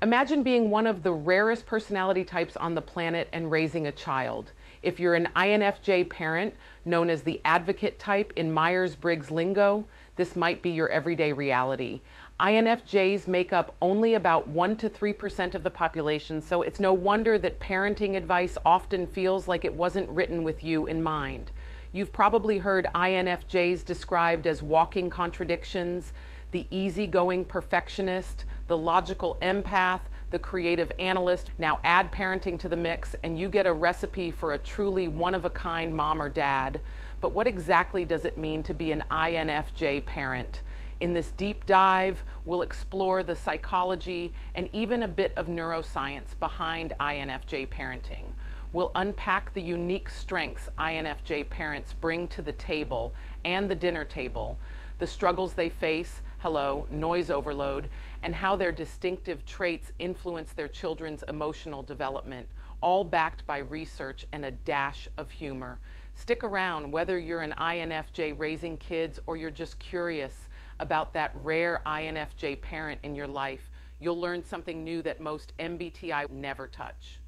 Imagine being one of the rarest personality types on the planet and raising a child. If you're an INFJ parent, known as the advocate type in Myers-Briggs lingo, this might be your everyday reality. INFJs make up only about 1 to 3% of the population, so it's no wonder that parenting advice often feels like it wasn't written with you in mind. You've probably heard INFJs described as walking contradictions, the easygoing perfectionist, the logical empath, the creative analyst. Now add parenting to the mix and you get a recipe for a truly one-of-a-kind mom or dad. But what exactly does it mean to be an INFJ parent? In this deep dive, we'll explore the psychology and even a bit of neuroscience behind INFJ parenting. We'll unpack the unique strengths INFJ parents bring to the table and the dinner table, the struggles they face, noise overload, and how their distinctive traits influence their children's emotional development, all backed by research and a dash of humor. Stick around whether you're an INFJ raising kids or you're just curious about that rare INFJ parent in your life. You'll learn something new that most MBTI never touch.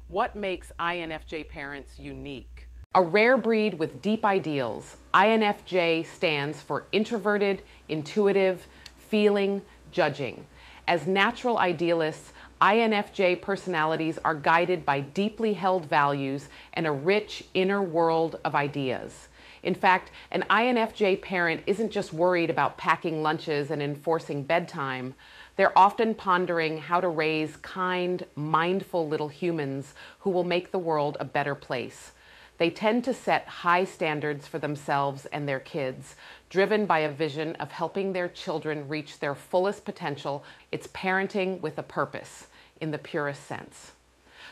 What makes INFJ parents unique? A rare breed with deep ideals, INFJ stands for introverted, intuitive, feeling, judging. As natural idealists, INFJ personalities are guided by deeply held values and a rich inner world of ideas. In fact, an INFJ parent isn't just worried about packing lunches and enforcing bedtime. They're often pondering how to raise kind, mindful little humans who will make the world a better place. They tend to set high standards for themselves and their kids, driven by a vision of helping their children reach their fullest potential. It's parenting with a purpose, in the purest sense.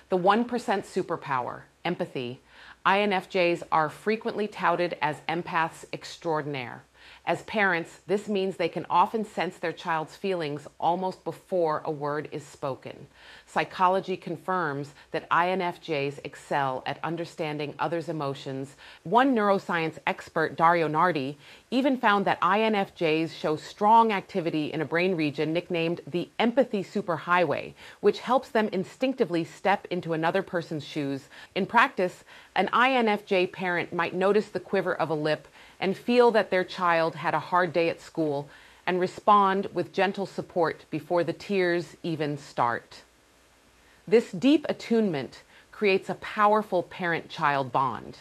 The 1% superpower, empathy. INFJs are frequently touted as empaths extraordinaire. As parents, this means they can often sense their child's feelings almost before a word is spoken. Psychology confirms that INFJs excel at understanding others' emotions. One neuroscience expert, Dario Nardi, even found that INFJs show strong activity in a brain region nicknamed the empathy superhighway, which helps them instinctively step into another person's shoes. In practice, an INFJ parent might notice the quiver of a lip and feel that their child had a hard day at school and respond with gentle support before the tears even start. This deep attunement creates a powerful parent-child bond.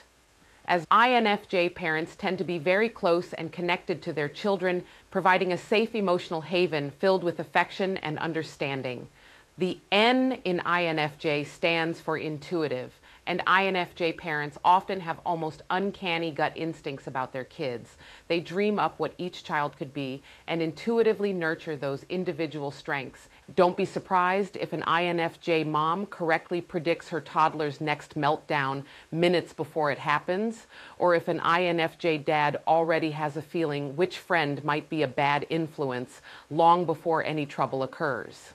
As INFJ parents tend to be very close and connected to their children, providing a safe emotional haven filled with affection and understanding. The N in INFJ stands for intuitive, and INFJ parents often have almost uncanny gut instincts about their kids. They dream up what each child could be and intuitively nurture those individual strengths. Don't be surprised if an INFJ mom correctly predicts her toddler's next meltdown minutes before it happens, or if an INFJ dad already has a feeling which friend might be a bad influence long before any trouble occurs.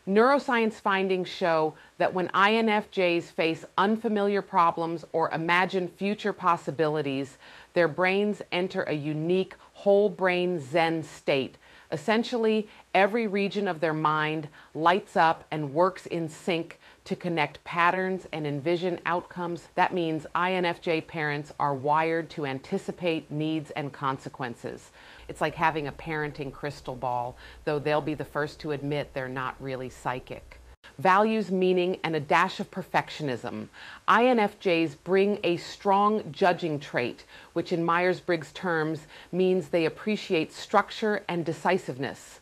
Neuroscience findings show that when INFJs face unfamiliar problems or imagine future possibilities, their brains enter a unique whole brain Zen state. Essentially, every region of their mind lights up and works in sync to connect patterns and envision outcomes. That means INFJ parents are wired to anticipate needs and consequences. It's like having a parenting crystal ball, though they'll be the first to admit they're not really psychic. Values, meaning, and a dash of perfectionism. INFJs bring a strong judging trait, which in Myers-Briggs terms means they appreciate structure and decisiveness.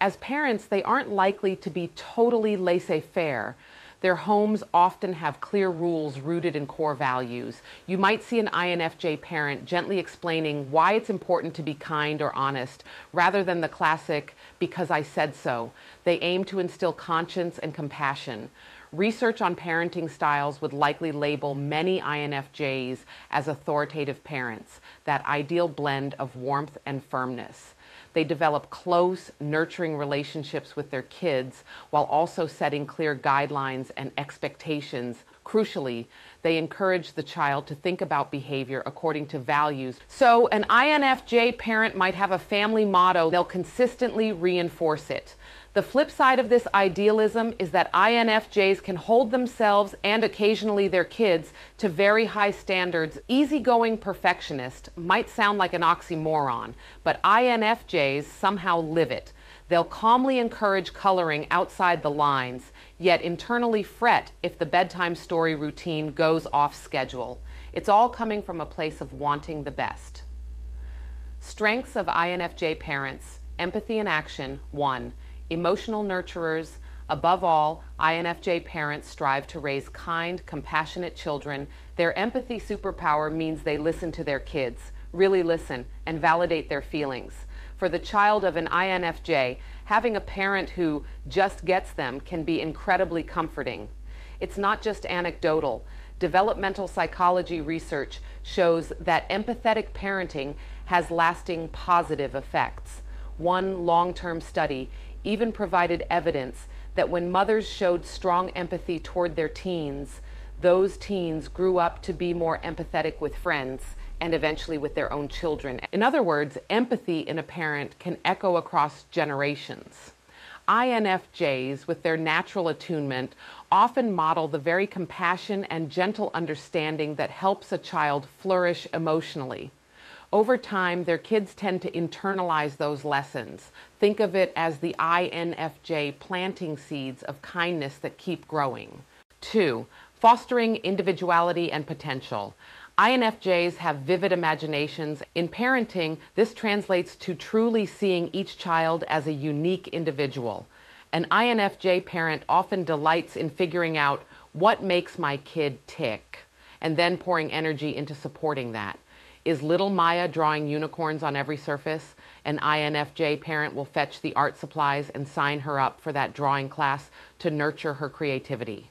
As parents, they aren't likely to be totally laissez-faire. Their homes often have clear rules rooted in core values. You might see an INFJ parent gently explaining why it's important to be kind or honest, rather than the classic, "because I said so." They aim to instill conscience and compassion. Research on parenting styles would likely label many INFJs as authoritative parents, that ideal blend of warmth and firmness. They develop close, nurturing relationships with their kids while also setting clear guidelines and expectations. Crucially, they encourage the child to think about behavior according to values. So an INFJ parent might have a family motto, they'll consistently reinforce it. The flip side of this idealism is that INFJs can hold themselves and occasionally their kids to very high standards. Easygoing perfectionist might sound like an oxymoron, but INFJs somehow live it. They'll calmly encourage coloring outside the lines, yet internally fret if the bedtime story routine goes off schedule. It's all coming from a place of wanting the best. Strengths of INFJ parents: empathy in action. 1. Emotional nurturers. Above all, INFJ parents strive to raise kind, compassionate children. Their empathy superpower means they listen to their kids, really listen, and validate their feelings. For the child of an INFJ, having a parent who just gets them can be incredibly comforting. It's not just anecdotal. Developmental psychology research shows that empathetic parenting has lasting positive effects. One long-term study even provided evidence that when mothers showed strong empathy toward their teens, those teens grew up to be more empathetic with friends and eventually with their own children. In other words, empathy in a parent can echo across generations. INFJs, with their natural attunement, often model the very compassion and gentle understanding that helps a child flourish emotionally. Over time, their kids tend to internalize those lessons. Think of it as the INFJ planting seeds of kindness that keep growing. 2. Fostering individuality and potential. INFJs have vivid imaginations. In parenting, this translates to truly seeing each child as a unique individual. An INFJ parent often delights in figuring out what makes my kid tick, and then pouring energy into supporting that. Is little Maya drawing unicorns on every surface? An INFJ parent will fetch the art supplies and sign her up for that drawing class to nurture her creativity.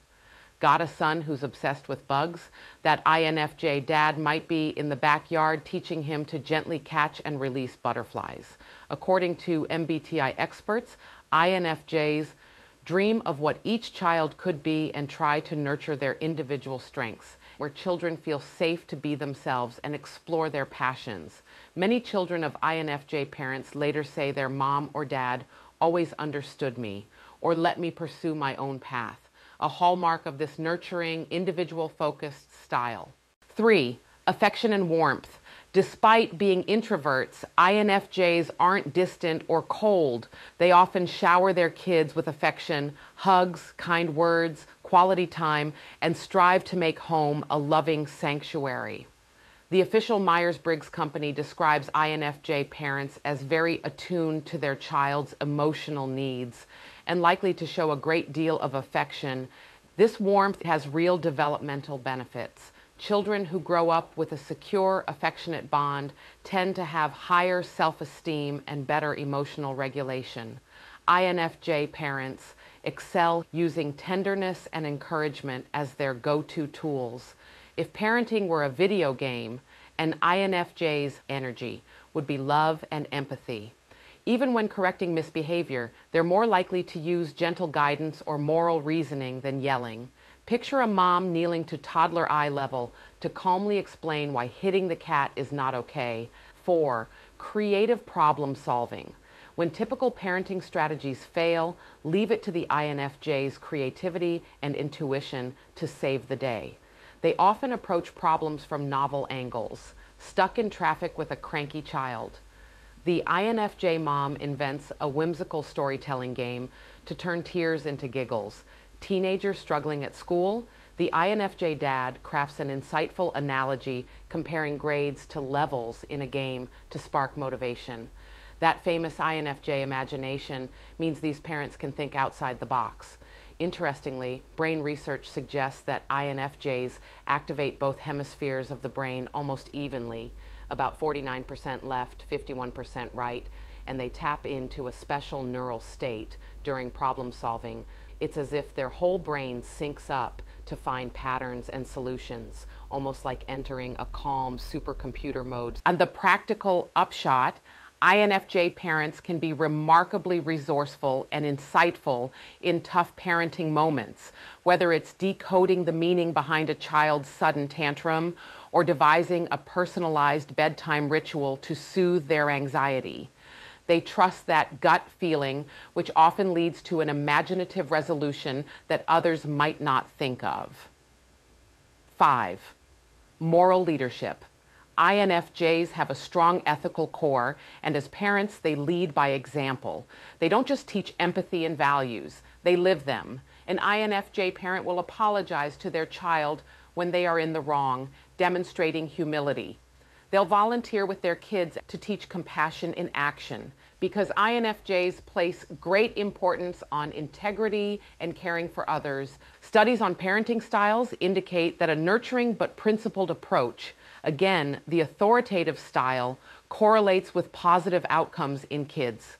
Got a son who's obsessed with bugs? That INFJ dad might be in the backyard teaching him to gently catch and release butterflies. According to MBTI experts, INFJs dream of what each child could be and try to nurture their individual strengths, where children feel safe to be themselves and explore their passions. Many children of INFJ parents later say their mom or dad always understood me or let me pursue my own path, a hallmark of this nurturing, individual-focused style. 3. Affection and warmth. Despite being introverts, INFJs aren't distant or cold. They often shower their kids with affection, hugs, kind words, quality time, and strive to make home a loving sanctuary. The official Myers-Briggs company describes INFJ parents as very attuned to their child's emotional needs and likely to show a great deal of affection. This warmth has real developmental benefits. Children who grow up with a secure, affectionate bond tend to have higher self-esteem and better emotional regulation. INFJ parents excel using tenderness and encouragement as their go-to tools. If parenting were a video game, an INFJ's energy would be love and empathy. Even when correcting misbehavior, they're more likely to use gentle guidance or moral reasoning than yelling. Picture a mom kneeling to toddler eye level to calmly explain why hitting the cat is not okay. 4. Creative problem solving. When typical parenting strategies fail, leave it to the INFJ's creativity and intuition to save the day. They often approach problems from novel angles. Stuck in traffic with a cranky child. The INFJ mom invents a whimsical storytelling game to turn tears into giggles. Teenager struggling at school, the INFJ dad crafts an insightful analogy comparing grades to levels in a game to spark motivation. That famous INFJ imagination means these parents can think outside the box. Interestingly, brain research suggests that INFJs activate both hemispheres of the brain almost evenly, about 49% left, 51% right, and they tap into a special neural state during problem solving. It's as if their whole brain syncs up to find patterns and solutions, almost like entering a calm supercomputer mode. And the practical upshot, INFJ parents can be remarkably resourceful and insightful in tough parenting moments, whether it's decoding the meaning behind a child's sudden tantrum or devising a personalized bedtime ritual to soothe their anxiety. They trust that gut feeling, which often leads to an imaginative resolution that others might not think of. 5. Moral leadership. INFJs have a strong ethical core, and as parents, they lead by example. They don't just teach empathy and values, they live them. An INFJ parent will apologize to their child when they are in the wrong, demonstrating humility. They'll volunteer with their kids to teach compassion in action, because INFJs place great importance on integrity and caring for others. Studies on parenting styles indicate that a nurturing but principled approach, again, the authoritative style, correlates with positive outcomes in kids.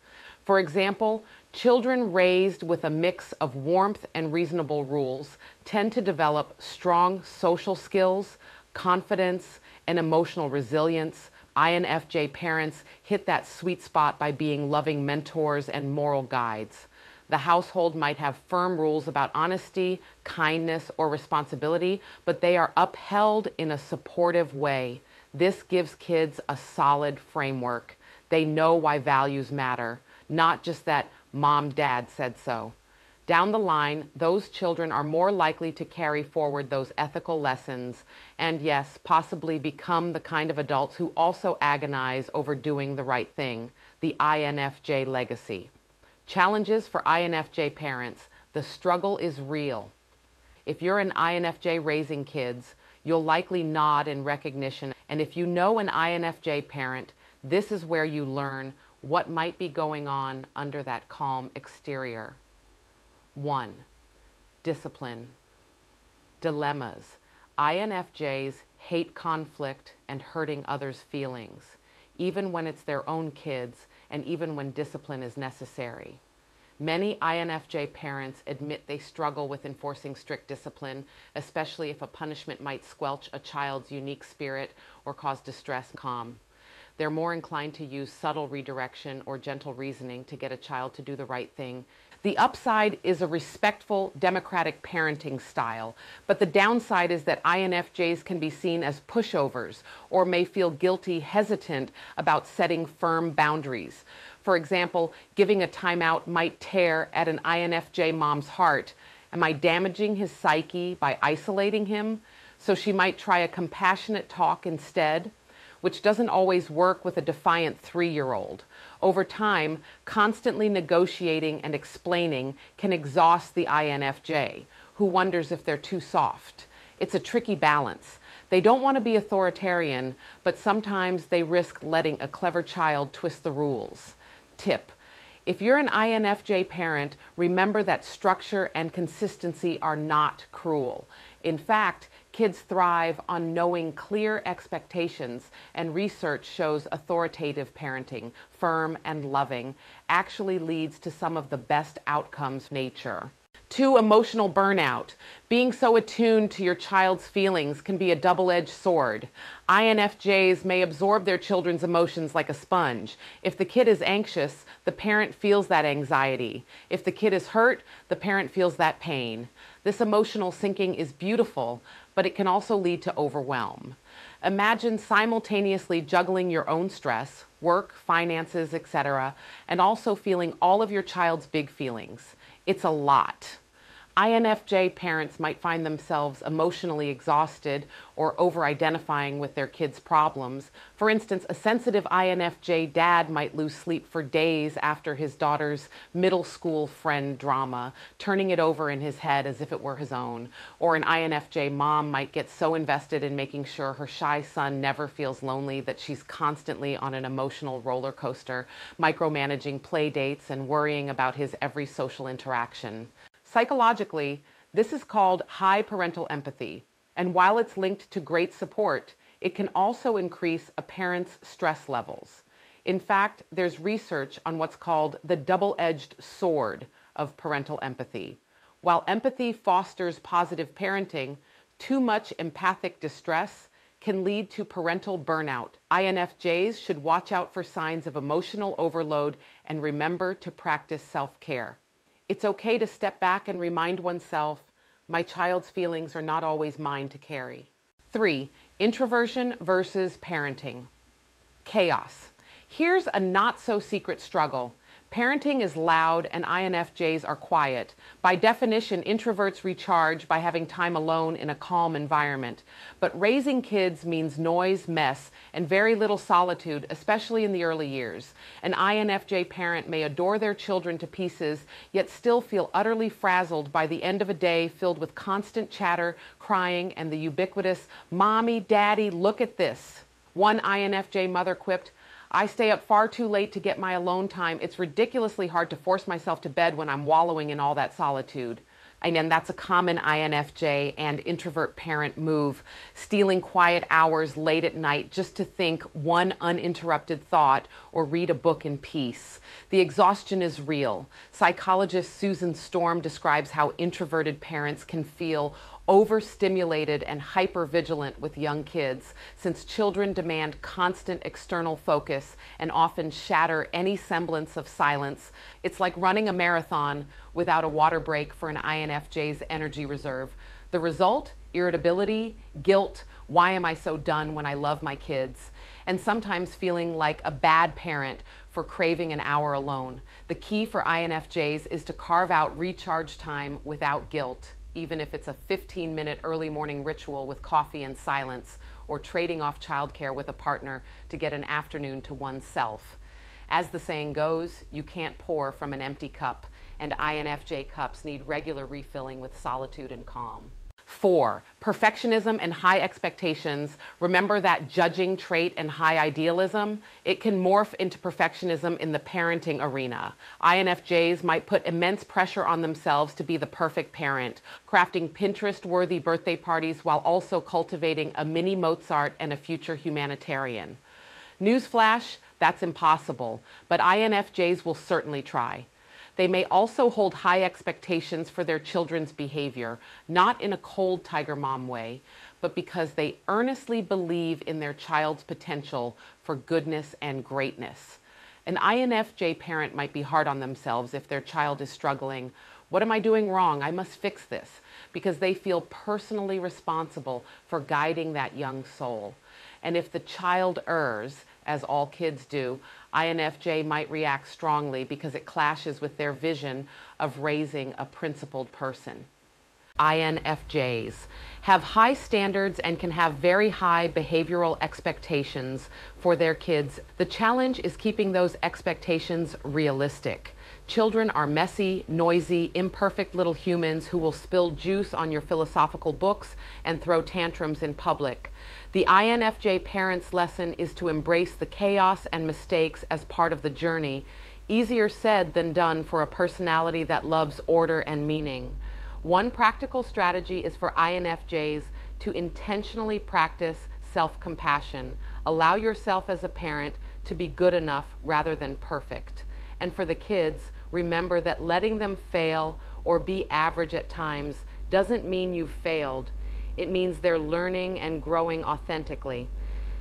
For example, children raised with a mix of warmth and reasonable rules tend to develop strong social skills, confidence, and emotional resilience. INFJ parents hit that sweet spot by being loving mentors and moral guides. The household might have firm rules about honesty, kindness, or responsibility, but they are upheld in a supportive way. This gives kids a solid framework. They know why values matter, not just that mom, dad said so. Down the line, those children are more likely to carry forward those ethical lessons and, yes, possibly become the kind of adults who also agonize over doing the right thing, the INFJ legacy. Challenges for INFJ parents. The struggle is real. If you're an INFJ raising kids, you'll likely nod in recognition, and if you know an INFJ parent, this is where you learn what might be going on under that calm exterior. 1. Discipline. Dilemmas. INFJs hate conflict and hurting others' feelings, even when it's their own kids and even when discipline is necessary. Many INFJ parents admit they struggle with enforcing strict discipline, especially if a punishment might squelch a child's unique spirit or cause distress and calm. They're more inclined to use subtle redirection or gentle reasoning to get a child to do the right thing. The upside is a respectful, democratic parenting style, but the downside is that INFJs can be seen as pushovers or may feel guilty, hesitant about setting firm boundaries. For example, giving a timeout might tear at an INFJ mom's heart. Am I damaging his psyche by isolating him? So she might try a compassionate talk instead, which doesn't always work with a defiant 3-year-old. Over time, constantly negotiating and explaining can exhaust the INFJ, who wonders if they're too soft. It's a tricky balance. They don't want to be authoritarian, but sometimes they risk letting a clever child twist the rules. Tip: if you're an INFJ parent, remember that structure and consistency are not cruel. In fact, kids thrive on knowing clear expectations, and research shows authoritative parenting, firm and loving, actually leads to some of the best outcomes in nature. 2. Emotional burnout. Being so attuned to your child's feelings can be a double-edged sword. INFJs may absorb their children's emotions like a sponge. If the kid is anxious, the parent feels that anxiety. If the kid is hurt, the parent feels that pain. This emotional syncing is beautiful, but it can also lead to overwhelm. Imagine simultaneously juggling your own stress, work, finances, etc., and also feeling all of your child's big feelings. It's a lot. INFJ parents might find themselves emotionally exhausted or over-identifying with their kids' problems. For instance, a sensitive INFJ dad might lose sleep for days after his daughter's middle school friend drama, turning it over in his head as if it were his own. Or an INFJ mom might get so invested in making sure her shy son never feels lonely that she's constantly on an emotional roller coaster, micromanaging play dates and worrying about his every social interaction. Psychologically, this is called high parental empathy, and while it's linked to great support, it can also increase a parent's stress levels. In fact, there's research on what's called the double-edged sword of parental empathy. While empathy fosters positive parenting, too much empathic distress can lead to parental burnout. INFJs should watch out for signs of emotional overload and remember to practice self-care. It's okay to step back and remind oneself, my child's feelings are not always mine to carry. 3. Introversion versus parenting. Chaos. Here's a not-so-secret struggle. Parenting is loud and INFJs are quiet. By definition, introverts recharge by having time alone in a calm environment. But raising kids means noise, mess, and very little solitude, especially in the early years. An INFJ parent may adore their children to pieces, yet still feel utterly frazzled by the end of a day filled with constant chatter, crying, and the ubiquitous, "Mommy, Daddy, look at this." One INFJ mother quipped, "I stay up far too late to get my alone time. It's ridiculously hard to force myself to bed when I'm wallowing in all that solitude." And that's a common INFJ and introvert parent move, stealing quiet hours late at night just to think one uninterrupted thought or read a book in peace. The exhaustion is real. Psychologist Susan Storm describes how introverted parents can feel overstimulated and hypervigilant with young kids, since children demand constant external focus and often shatter any semblance of silence. It's like running a marathon without a water break for an INFJ's energy reserve. The result? Irritability, guilt, why am I so done when I love my kids? And sometimes feeling like a bad parent for craving an hour alone. The key for INFJs is to carve out recharge time without guilt, even if it's a 15-minute early morning ritual with coffee and silence, or trading off childcare with a partner to get an afternoon to oneself. As the saying goes, you can't pour from an empty cup, and INFJ cups need regular refilling with solitude and calm. 4. Perfectionism and high expectations. Remember that judging trait and high idealism? It can morph into perfectionism in the parenting arena. INFJs might put immense pressure on themselves to be the perfect parent, crafting Pinterest-worthy birthday parties while also cultivating a mini Mozart and a future humanitarian. Newsflash, that's impossible, but INFJs will certainly try. They may also hold high expectations for their children's behavior, not in a cold tiger mom way, but because they earnestly believe in their child's potential for goodness and greatness. An INFJ parent might be hard on themselves if their child is struggling. What am I doing wrong? I must fix this, because they feel personally responsible for guiding that young soul. And if the child errs, as all kids do, INFJ might react strongly because it clashes with their vision of raising a principled person. INFJs have high standards and can have very high behavioral expectations for their kids. The challenge is keeping those expectations realistic. Children are messy, noisy, imperfect little humans who will spill juice on your philosophical books and throw tantrums in public. The INFJ parent's lesson is to embrace the chaos and mistakes as part of the journey. Easier said than done for a personality that loves order and meaning. One practical strategy is for INFJs to intentionally practice self-compassion. Allow yourself as a parent to be good enough rather than perfect. And for the kids, remember that letting them fail or be average at times doesn't mean you've failed. It means they're learning and growing authentically.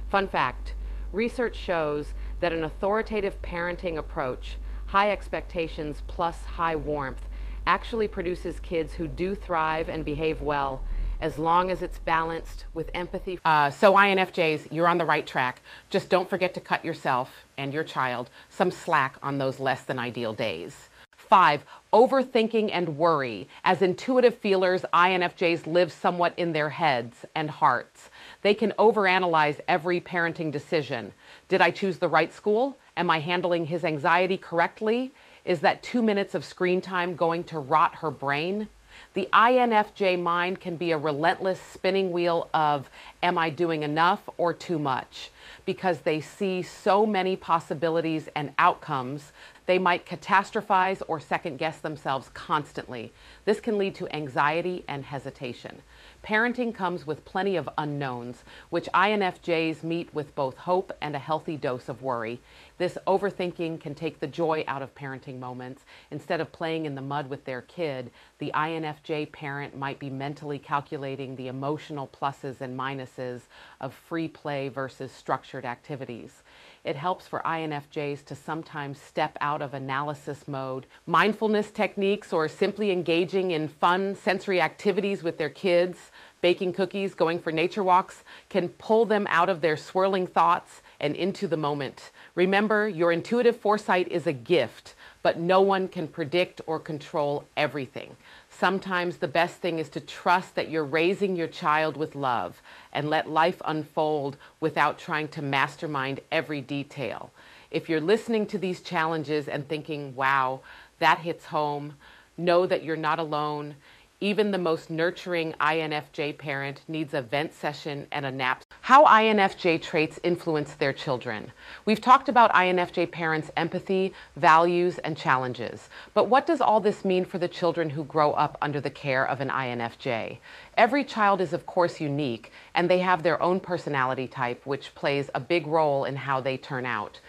Fun fact, research shows that an authoritative parenting approach, high expectations plus high warmth, actually produces kids who do thrive and behave well, as long as it's balanced with empathy. So INFJs, you're on the right track. Just don't forget to cut yourself and your child some slack on those less than ideal days. 5, overthinking and worry. As intuitive feelers, INFJs live somewhat in their heads and hearts. They can overanalyze every parenting decision. Did I choose the right school? Am I handling his anxiety correctly? Is that 2 minutes of screen time going to rot her brain? The INFJ mind can be a relentless spinning wheel of, am I doing enough or too much? Because they see so many possibilities and outcomes, they might catastrophize or second-guess themselves constantly. This can lead to anxiety and hesitation. Parenting comes with plenty of unknowns, which INFJs meet with both hope and a healthy dose of worry. This overthinking can take the joy out of parenting moments. Instead of playing in the mud with their kid, the INFJ parent might be mentally calculating the emotional pluses and minuses of free play versus structured activities. It helps for INFJs to sometimes step out of analysis mode. Mindfulness techniques or simply engaging in fun sensory activities with their kids, baking cookies, going for nature walks, can pull them out of their swirling thoughts and into the moment. Remember, your intuitive foresight is a gift, but no one can predict or control everything. Sometimes the best thing is to trust that you're raising your child with love and let life unfold without trying to mastermind every detail. If you're listening to these challenges and thinking, wow, that hits home, know that you're not alone. Even the most nurturing INFJ parent needs a vent session and a nap. How INFJ traits influence their children. We've talked about INFJ parents' empathy, values, and challenges. But what does all this mean for the children who grow up under the care of an INFJ? Every child is, of course, unique, and they have their own personality type, which plays a big role in how they turn out.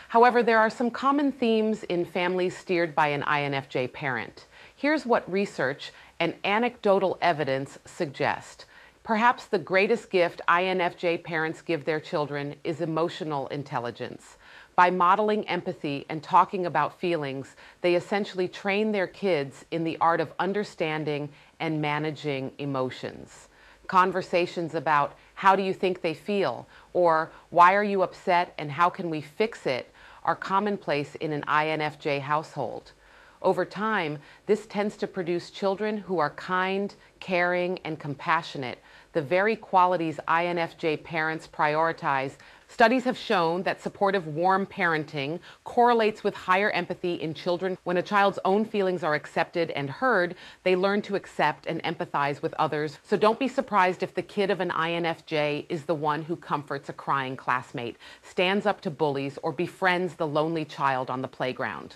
However, there are some common themes in families steered by an INFJ parent. Here's what research and anecdotal evidence suggest. Perhaps the greatest gift INFJ parents give their children is emotional intelligence. By modeling empathy and talking about feelings, they essentially train their kids in the art of understanding and managing emotions. Conversations about how do you think they feel, or why are you upset and how can we fix it, are commonplace in an INFJ household. Over time, this tends to produce children who are kind, caring, and compassionate, the very qualities INFJ parents prioritize. Studies have shown that supportive, warm parenting correlates with higher empathy in children. When a child's own feelings are accepted and heard, they learn to accept and empathize with others. So don't be surprised if the kid of an INFJ is the one who comforts a crying classmate, stands up to bullies, or befriends the lonely child on the playground.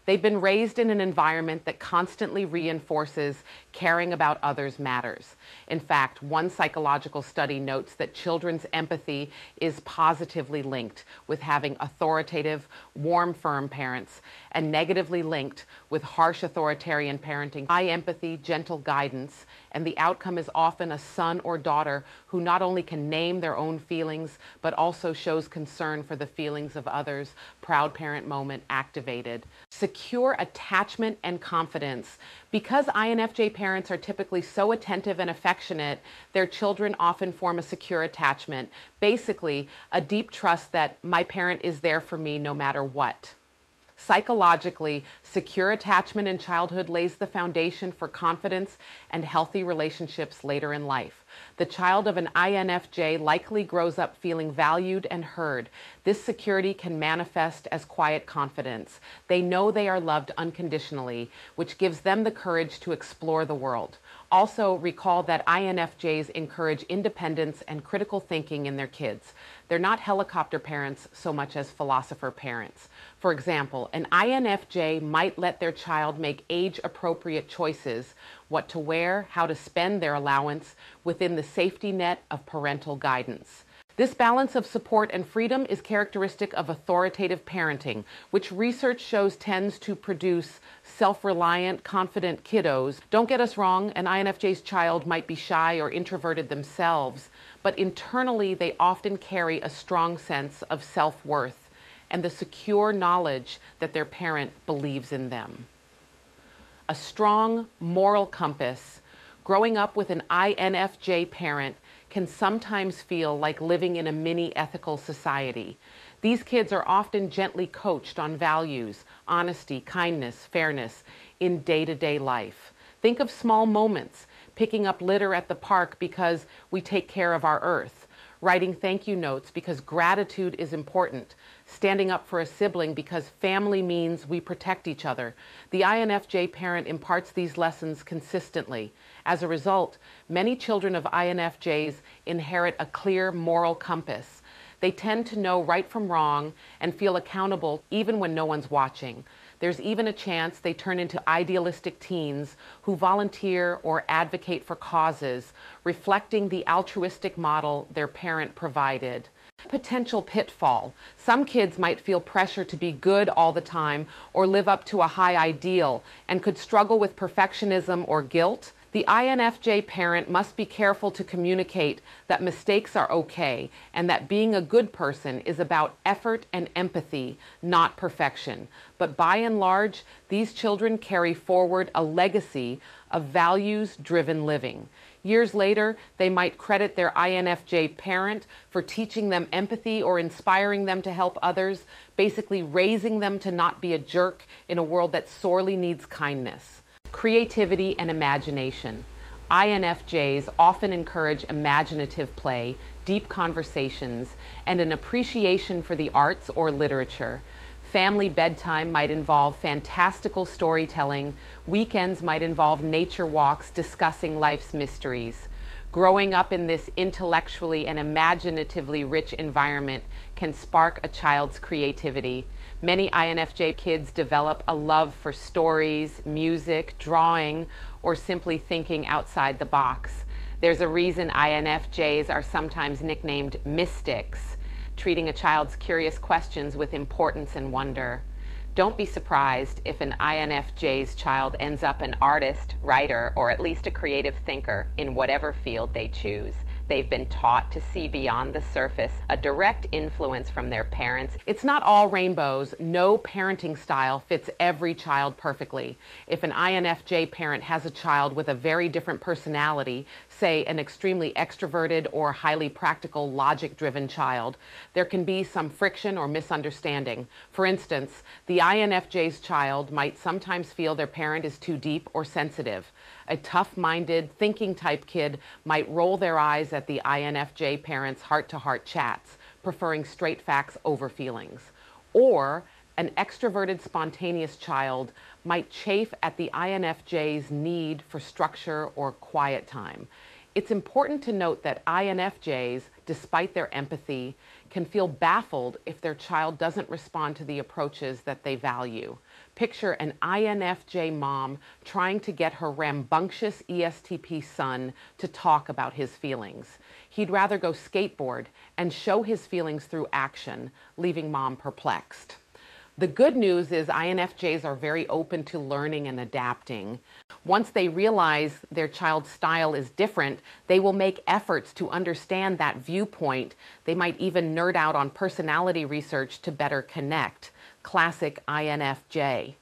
They've been raised in an environment that constantly reinforces caring about others matters. In fact, one psychological study notes that children's empathy is positively linked with having authoritative, warm, firm parents, and negatively linked with harsh authoritarian parenting. High empathy, gentle guidance, and the outcome is often a son or daughter who not only can name their own feelings, but also shows concern for the feelings of others. Proud parent moment activated. Secure attachment and confidence. Because INFJ parents are typically so attentive and affectionate, their children often form a secure attachment. Basically, a deep trust that my parent is there for me no matter what. Psychologically, secure attachment in childhood lays the foundation for confidence and healthy relationships later in life. The child of an INFJ likely grows up feeling valued and heard. This security can manifest as quiet confidence. They know they are loved unconditionally, which gives them the courage to explore the world. Also, recall that INFJs encourage independence and critical thinking in their kids. They're not helicopter parents so much as philosopher parents. For example, an INFJ might let their child make age-appropriate choices, what to wear, how to spend their allowance, within the safety net of parental guidance. This balance of support and freedom is characteristic of authoritative parenting, which research shows tends to produce self-reliant, confident kiddos. Don't get us wrong, an INFJ's child might be shy or introverted themselves, but internally they often carry a strong sense of self-worth and the secure knowledge that their parent believes in them. A strong moral compass. Growing up with an INFJ parent can sometimes feel like living in a mini ethical society. These kids are often gently coached on values, honesty, kindness, fairness in day-to-day life. Think of small moments, picking up litter at the park because we take care of our earth, writing thank you notes because gratitude is important, standing up for a sibling because family means we protect each other. The INFJ parent imparts these lessons consistently. As a result, many children of INFJs inherit a clear moral compass. They tend to know right from wrong and feel accountable even when no one's watching. There's even a chance they turn into idealistic teens who volunteer or advocate for causes, reflecting the altruistic model their parent provided. Potential pitfall. Some kids might feel pressure to be good all the time or live up to a high ideal and could struggle with perfectionism or guilt. The INFJ parent must be careful to communicate that mistakes are okay and that being a good person is about effort and empathy, not perfection. But by and large, these children carry forward a legacy of values-driven living. Years later, they might credit their INFJ parent for teaching them empathy or inspiring them to help others, basically raising them to not be a jerk in a world that sorely needs kindness. Creativity and imagination. INFJs often encourage imaginative play, deep conversations, and an appreciation for the arts or literature. Family bedtime might involve fantastical storytelling. Weekends might involve nature walks discussing life's mysteries. Growing up in this intellectually and imaginatively rich environment can spark a child's creativity. Many INFJ kids develop a love for stories, music, drawing, or simply thinking outside the box. There's a reason INFJs are sometimes nicknamed mystics, treating a child's curious questions with importance and wonder. Don't be surprised if an INFJ's child ends up an artist, writer, or at least a creative thinker in whatever field they choose. They've been taught to see beyond the surface, a direct influence from their parents. It's not all rainbows. No parenting style fits every child perfectly. If an INFJ parent has a child with a very different personality, say an extremely extroverted or highly practical, logic-driven child, there can be some friction or misunderstanding. For instance, the INFJ's child might sometimes feel their parent is too deep or sensitive. A tough-minded, thinking-type kid might roll their eyes at the INFJ parent's heart-to-heart chats, preferring straight facts over feelings. Or an extroverted, spontaneous child might chafe at the INFJ's need for structure or quiet time. It's important to note that INFJs, despite their empathy, can feel baffled if their child doesn't respond to the approaches that they value. Picture an INFJ mom trying to get her rambunctious ESTP son to talk about his feelings. He'd rather go skateboard and show his feelings through action, leaving mom perplexed. The good news is INFJs are very open to learning and adapting. Once they realize their child's style is different, they will make efforts to understand that viewpoint. They might even nerd out on personality research to better connect. Classic INFJ.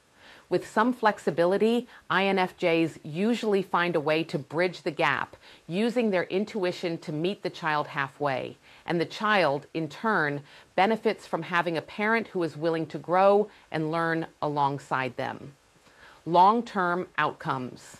With some flexibility, INFJs usually find a way to bridge the gap, using their intuition to meet the child halfway. And the child, in turn, benefits from having a parent who is willing to grow and learn alongside them. Long-term outcomes.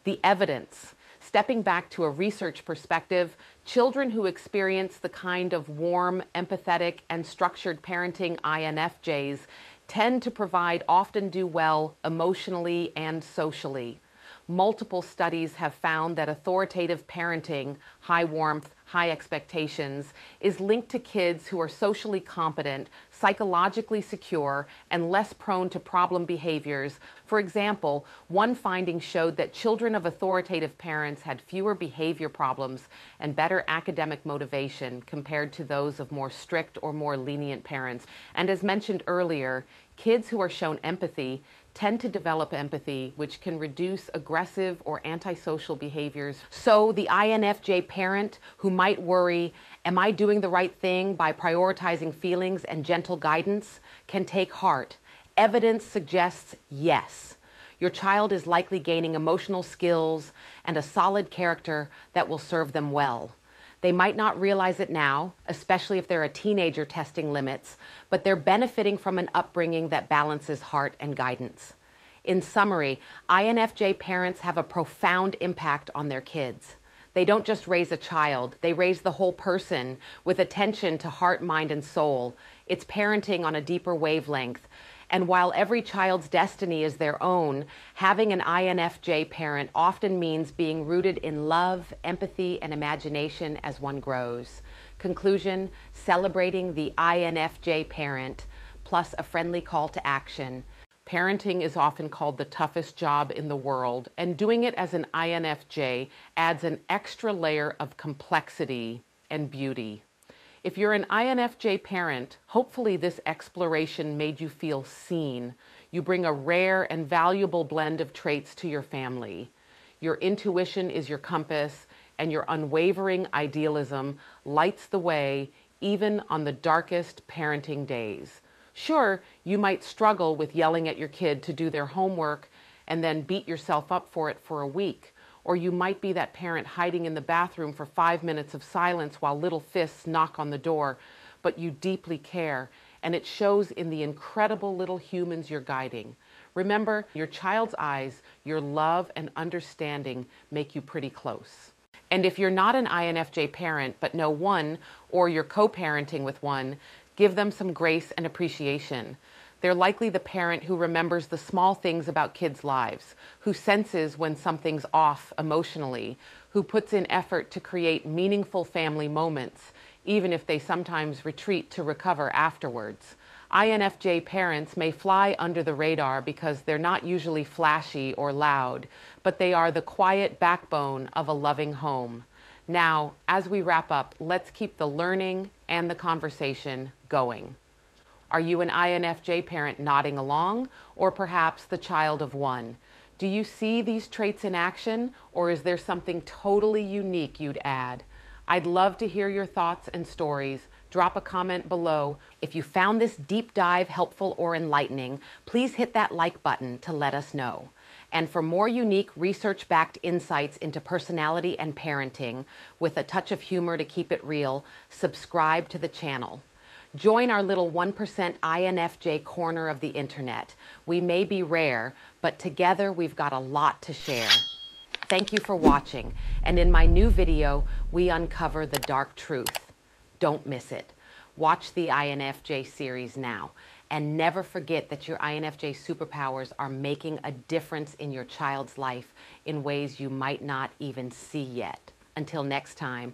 The evidence. Stepping back to a research perspective, children who experience the kind of warm, empathetic, and structured parenting INFJs tend to provide often do well emotionally and socially. Multiple studies have found that authoritative parenting, high warmth, high expectations, is linked to kids who are socially competent, psychologically secure, and less prone to problem behaviors. For example, one finding showed that children of authoritative parents had fewer behavior problems and better academic motivation compared to those of more strict or more lenient parents. And as mentioned earlier, kids who are shown empathy tend to develop empathy, which can reduce aggressive or antisocial behaviors. So the INFJ parent who might worry, am I doing the right thing by prioritizing feelings and gentle guidance, can take heart. Evidence suggests yes. Your child is likely gaining emotional skills and a solid character that will serve them well. They might not realize it now, especially if they're a teenager testing limits, but they're benefiting from an upbringing that balances heart and guidance. In summary, INFJ parents have a profound impact on their kids. They don't just raise a child, they raise the whole person with attention to heart, mind, and soul. It's parenting on a deeper wavelength. And while every child's destiny is their own, having an INFJ parent often means being rooted in love, empathy, and imagination as one grows. Conclusion, celebrating the INFJ parent, plus a friendly call to action. Parenting is often called the toughest job in the world, and doing it as an INFJ adds an extra layer of complexity and beauty. If you're an INFJ parent, hopefully this exploration made you feel seen. You bring a rare and valuable blend of traits to your family. Your intuition is your compass, and your unwavering idealism lights the way even on the darkest parenting days. Sure, you might struggle with yelling at your kid to do their homework and then beat yourself up for it for a week. Or you might be that parent hiding in the bathroom for 5 minutes of silence while little fists knock on the door, but you deeply care, and it shows in the incredible little humans you're guiding. Remember, your child's eyes, your love and understanding make you pretty close. And if you're not an INFJ parent, but know one, or you're co-parenting with one, give them some grace and appreciation. They're likely the parent who remembers the small things about kids' lives, who senses when something's off emotionally, who puts in effort to create meaningful family moments, even if they sometimes retreat to recover afterwards. INFJ parents may fly under the radar because they're not usually flashy or loud, but they are the quiet backbone of a loving home. Now, as we wrap up, let's keep the learning and the conversation going. Are you an INFJ parent nodding along, or perhaps the child of one? Do you see these traits in action, or is there something totally unique you'd add? I'd love to hear your thoughts and stories. Drop a comment below. If you found this deep dive helpful or enlightening, please hit that like button to let us know. And for more unique research-backed insights into personality and parenting, with a touch of humor to keep it real, subscribe to the channel. Join our little 1% INFJ corner of the internet. We may be rare, but together we've got a lot to share. Thank you for watching, and in my new video, we uncover the dark truth. Don't miss it. Watch the INFJ series now, and never forget that your INFJ superpowers are making a difference in your child's life in ways you might not even see yet. Until next time,